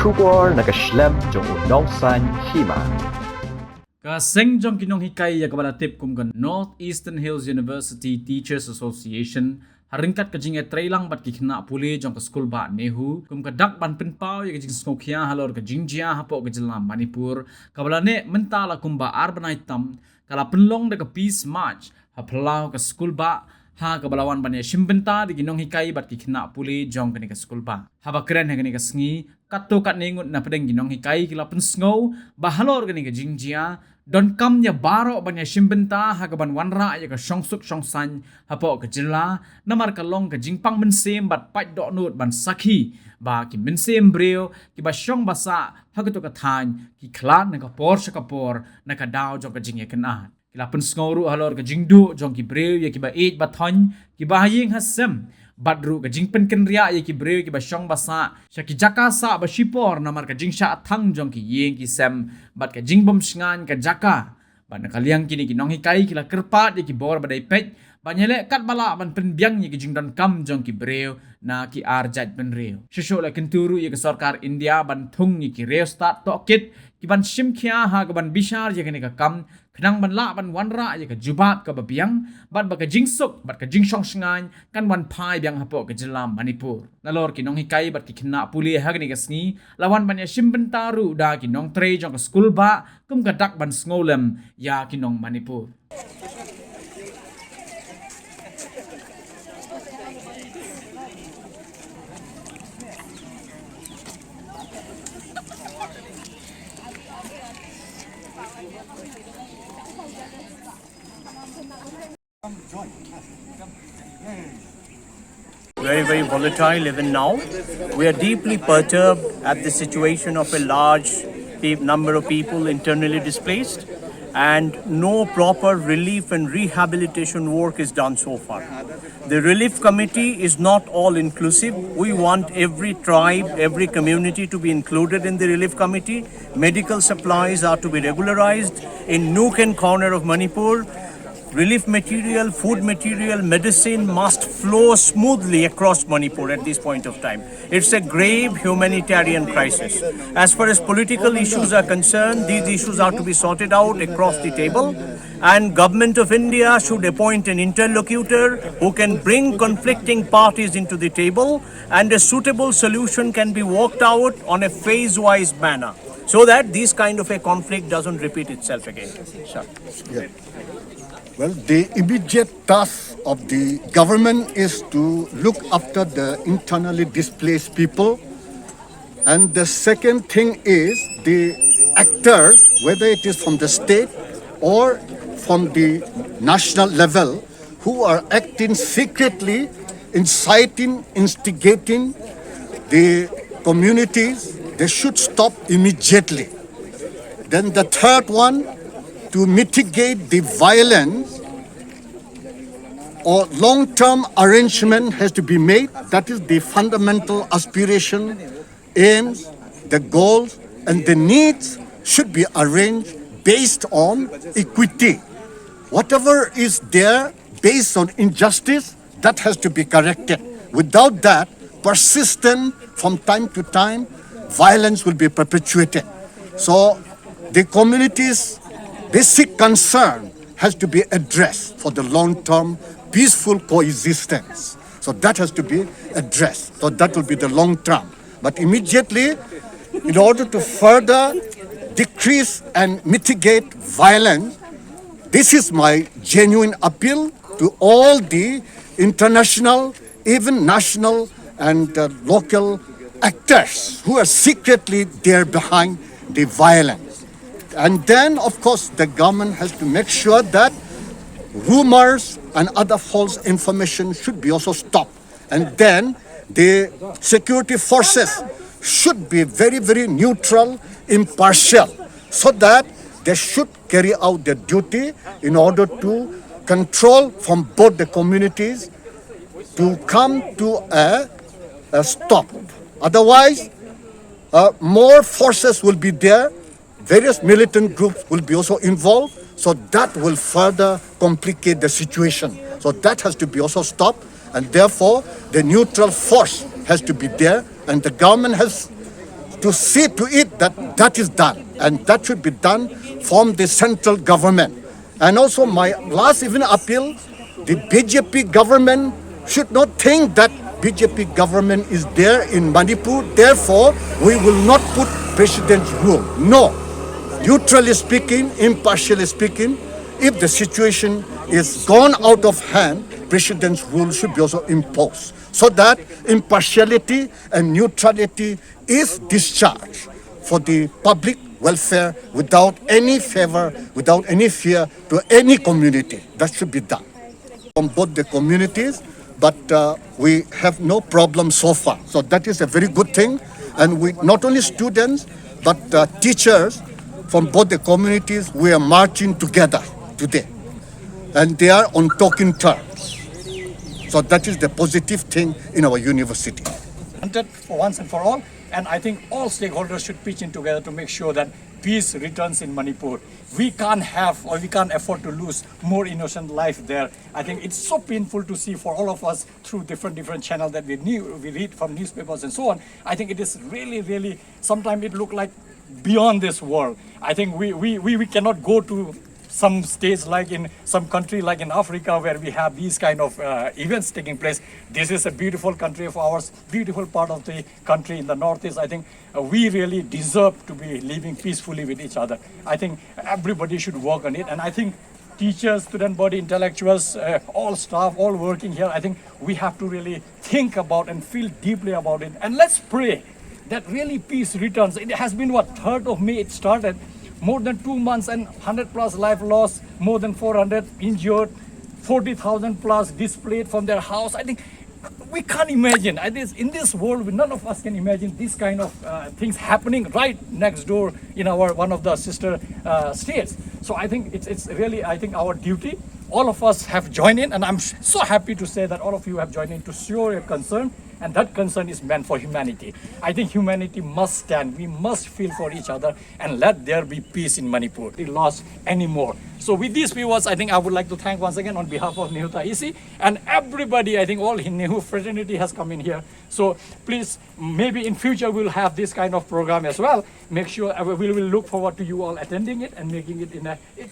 Shubor nakaslem jong unongsan Hima. Kaseng jong kinong hikay ya kabalatip kum kan Northeastern Hills University Teachers Association haringkat kajing trailang bat kikna puli jong ka school ba Nehu kum kadak ban pinpau ya kajing Sngewkhia Halor ka Jingjia hapo ka jila Manipur kabalane mentala kum ba arbanai tam kala Pynlong de ka Peace March hapelau ka school ba ha kabalawan ban ya shimbenta di kinong hikay bat kikna puli jong kani ka school ba haba keren ha kani ka sngi katto kat ningut na pedeng ginong hikay kila pensngau bahalor gani ka Jingjia don kam ya baro ban ya shimbenta ha kaban wanra ya ka shongsuk shongsan hapo ka jilla namar ka long ka jingpang mensem bat pat do nut ban sakhi ba ki mensem breo ki ba shong basa ha ka to ka than ki klan na ka por sha ka por na ka daw jong ka jing ya kana kila pensngau ru halor ka jingdu jong ki breo ya ki ba eight ba thon ki ba ying hasem badru ka jingpen kenria ye ki breu ki ba shong basa shaki jaka sa ba shipor namar ka jingsha athang jong ki yeng ki sem bat ka jingbom sngan ka jaka ban kaliang kini ki nong hikai kila kerpat ye ki bor badai pet banyele kat bala ban penbiang ye ki jingdon kam jong ki breu na ki arjat ben reu shosho la kenturu ye ka sarkar India ban thung ye ki reu start to kit ki ban Sngewkhia ha ka ban bishar ye ka kam khnang ban la ban wanra ye ka jubat ka babiang bat ba ka jingsuk bat ka jingshong sngan kan wan phai biang hapo ka jila Manipur nalor ki nong hikai bat ki khna puli ha ka sngi lawan ban ya shimbentaru da ki nong tre jong ka school ba kum ka dak ban sngolem ya ki nong Manipur. Very volatile even now. We are deeply perturbed at the situation of a large number of people internally displaced, and no proper relief and rehabilitation work is done so far. The relief committee is not all inclusive. We want every tribe, every community to be included in the relief committee. Medical supplies are to be regularized in nook and corner of Manipur. Relief material, food material, medicine must flow smoothly across Manipur at this point of time. It's a grave humanitarian crisis. As far as political issues are concerned, these issues are to be sorted out across the table, and Government of India should appoint an interlocutor who can bring conflicting parties into the table, and a suitable solution can be worked out on a phase-wise manner so that this kind of a conflict doesn't repeat itself again. Sure. Yeah. Well, the immediate task of the government is to look after the internally displaced people. And the second thing is the actors, whether it is from the state or from the national level, who are acting secretly, inciting, instigating the communities, they should stop immediately. Then the third one, to mitigate the violence, or long-term arrangement has to be made. That is the fundamental aspiration, aims, the goals, and the needs should be arranged based on equity. Whatever is there based on injustice, that has to be corrected. Without that, persistent from time to time, violence will be perpetuated. So the community's basic concern has to be addressed for the long-term peaceful coexistence. So that has to be addressed. So that will be the long term. But immediately, in order to further decrease and mitigate violence, this is my genuine appeal to all the international, even national and local actors who are secretly there behind the violence. And then, of course, the government has to make sure that rumors and other false information should be also stopped. And then the security forces should be very neutral, impartial, so that they should carry out their duty in order to control from both the communities to come to a stop. Otherwise, more forces will be there. Various militant groups will be also involved, so that will further complicate the situation. So that has to be also stopped, and therefore the neutral force has to be there, and the government has to see to it that that is done, and that should be done from the central government. And also my last even appeal, the BJP government should not think that BJP government is there in Manipur, therefore we will not put president's rule. No. Neutrally speaking, impartially speaking, if the situation is gone out of hand, president's rule should be also imposed, so that impartiality and neutrality is discharged for the public welfare without any favor, without any fear to any community. That should be done from both the communities, but we have no problem so far. So that is a very good thing. And we, not only students, but teachers from both the communities, we are marching together today. And they are on talking terms. So that is the positive thing in our university. For once and for all, and I think all stakeholders should pitch in together to make sure that peace returns in Manipur. We can't have or we can't afford to lose more innocent life there. I think it's so painful to see for all of us through different channels that we read from newspapers and so on. I think it is really, sometimes it looks like beyond this world. I think we cannot go to some states like in some country like in Africa where we have these kind of events taking place. This is a beautiful country of ours, beautiful part of the country in the northeast. I think we really deserve to be living peacefully with each other. I think everybody should work on it, and I think teachers, student body, intellectuals, all staff, all working here, I think we have to really think about and feel deeply about it. And let's pray that really peace returns. It has been what, 3rd of May it started. More than 2 months and 100 plus life lost, more than 400 injured, 40,000 plus displaced from their house. I think we can't imagine. In this world, none of us can imagine this kind of things happening right next door in our one of the sister states. So I think it's really, I think, our duty. All of us have joined in, and I'm so happy to say that all of you have joined in to show your concern, and that concern is meant for humanity. I think humanity must stand. We must feel for each other and let there be peace in Manipur. Be lost anymore. So with these few words, I think I would like to thank once again on behalf of Nehuta EC and everybody. I think all Nehu fraternity has come in here. So please, maybe in future we'll have this kind of program as well. Make sure we will look forward to you all attending it and making it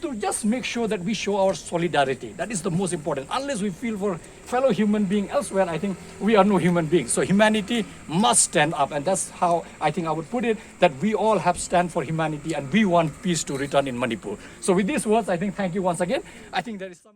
to just make sure that we show our solidarity. That is the most important. Unless we feel for fellow human being elsewhere, I think we are no human beings. So humanity must stand up, and that's how I think I would put it, that we all have stand for humanity and we want peace to return in Manipur. So with these words, I think thank you once again. I think there is some